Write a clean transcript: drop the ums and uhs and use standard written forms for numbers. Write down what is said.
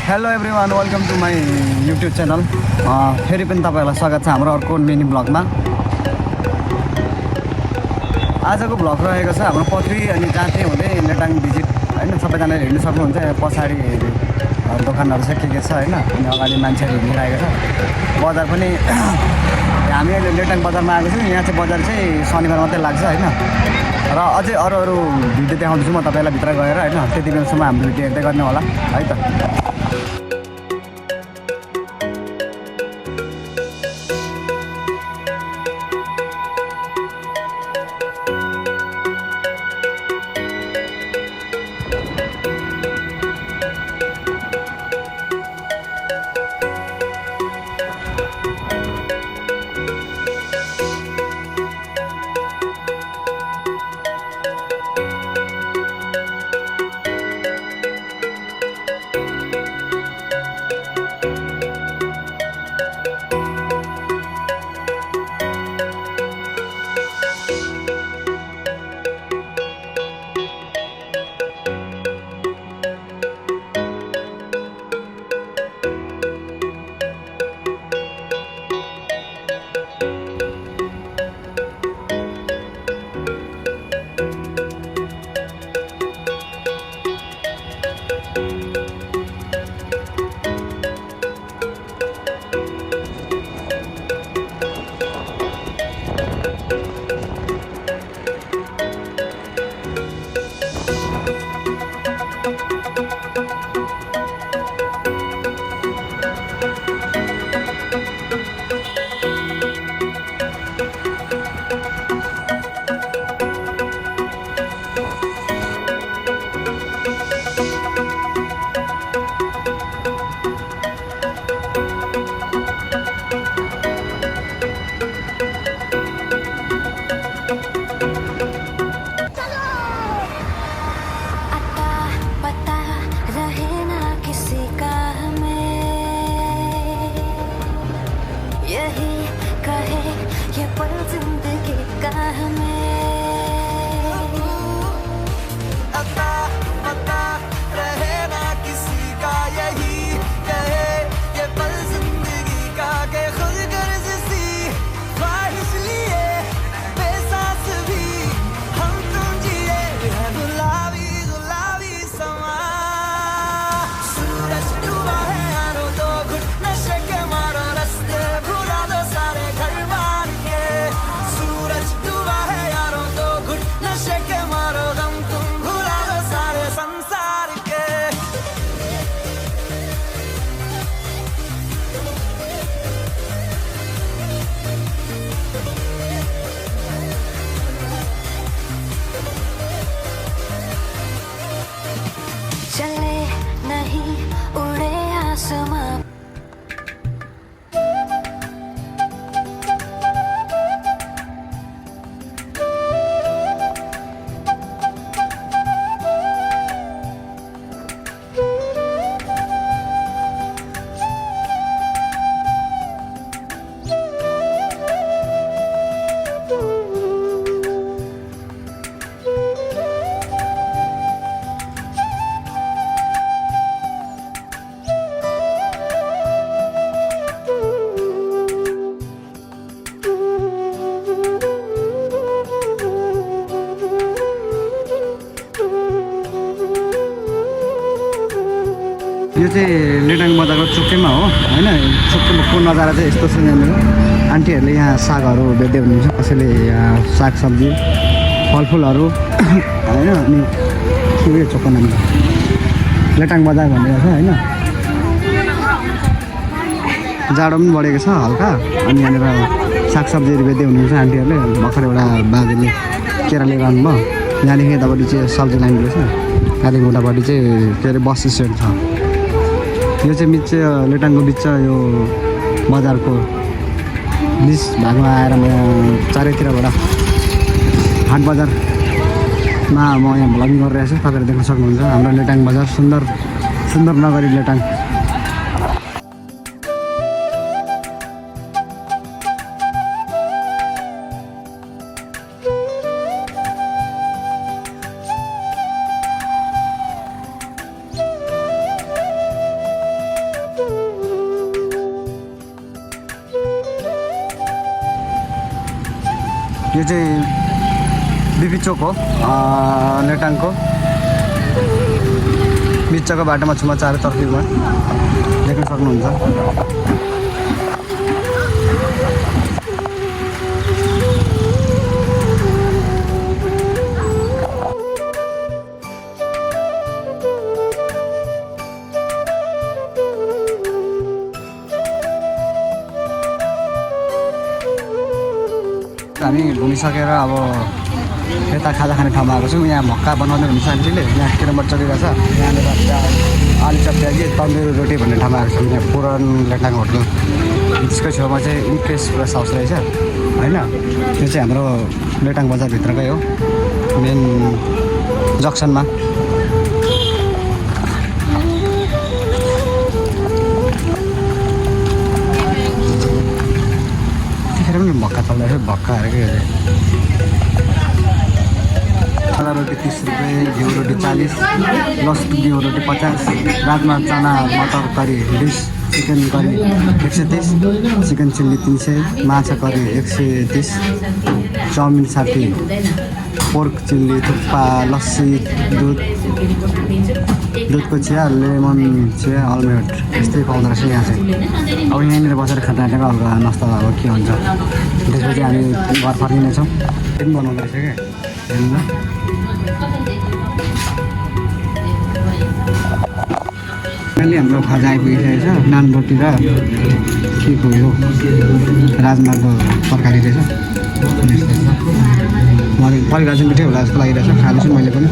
Hello everyone, welcome to my YouTube channel. फेरि पनि तपाईँहरूलाई स्वागत छ हाम्रो अर्को मिनी ब्लगमा। आजको ब्लग रहेको छ हाम्रो पथरी अनि जाँते हुँदै लेटाङ भिजिट होइन। सबैजनाले हेर्नु सक्नुहुन्छ पछाडि दोकानहरू छ के छ होइन। अनि अगाडि मान्छेहरू हिँडिरहेको छ। बजार पनि हामी अहिले लेटाङ बजारमा आएको छौँ। यहाँ चाहिँ बजार चाहिँ शनिबार मात्रै लाग्छ होइन। र अझै अरू भिडियो देखाउँछु म तपाईँलाई भित्र गएर होइन। त्यति बेलासम्म हाम्रो भिडियो हेर्दै गर्ने होला है त। यो चाहिँ लेटाङ बजारको चुक्केमा हो होइन। चुक्केमा को नजारा चाहिँ यस्तो छ। यहाँनिर आन्टीहरूले यहाँ सागहरू बेच्दै हुनुहुन्छ। कसैले यहाँ सागसब्जी फलफुलहरू होइन। अनि के चोकको नाम लेटाङ बजार भनेर छ होइन। जाडो पनि बढेको छ हल्का। अनि यहाँनिर सागसब्जीहरू बेच्दै हुनुहुन्छ आन्टीहरूले। भर्खर एउटा बाजेले केरा लिएर आउनुभयो। यहाँदेखि यतापट्टि चाहिँ सब्जी लाइन रहेछ। त्यहाँदेखि उतापट्टि चाहिँ के अरे बस स्ट्यान्ड छ। यो चाहिँ बिच लेटाङको बिच यो बजारको बिच भागमा आएर म चारैतिरबाट हाट बजारमा म यहाँ भ्लगिङ गरिरहेको छु। तपाईँहरू देख्न सक्नुहुन्छ हाम्रो लेटाङ बजार सुन्दर सुन्दर नगरी लेटाङ। यो चाहिँ बिपी चोक हो नेटाङको बिचको बाटोमा छुमा चारैतर्फमा देख्न सक्नुहुन्छ। हामी घुमिसकेर अब यता खाजा खाने ठाउँमा आएको छौँ। यहाँ मक्का बनाउने हुन्छ आन्टीले, यहाँ किनमट चलिरहेको छ। यहाँनिर आलु चप प्याजी तन्दुरी रोटी भन्ने ठाउँमा आएको छौँ। यहाँ पुरान लेटाङ होटल, त्यसको छेउमा चाहिँ इन्ट्रेस्ट प्लस हाउस रहेछ होइन। त्यो चाहिँ हाम्रो लेटाङ बजारभित्रकै हो, मेन जक्सनमा। त्यतिखेर पनि भक्का चल्दैछ, भक्का हेरेकै हेरेँ। सादा रोटी 30 रुपियाँ, घिउ रोटी 40, लसुन घिउ रोटी 50, rajma chana matar curry dish, chicken curry 130, chicken chilli 300, माछा curry 130, chowmein 60, pork chilli, thukpa, lassi, दुधको चिया, लेमन चिया, अलमोड यस्तै पाउँदो रहेछ यहाँ चाहिँ। अब यहीँनिर बसेर खाँदा हल्का नास्ता अब के हुन्छ। त्यसपछि हामी घर फर्किनेछौँ। पनि बनाउँदो रहेछ क्या हेर्नु। अहिले हाम्रो खाजा आइपुगिसकेको छ, नान रोटी र के को यो राजमाको तरकारी रहेछ। मैले परिकार चाहिँ मिठै होला जस्तो लागिरहेछ, खाँदैछु मैले पनि।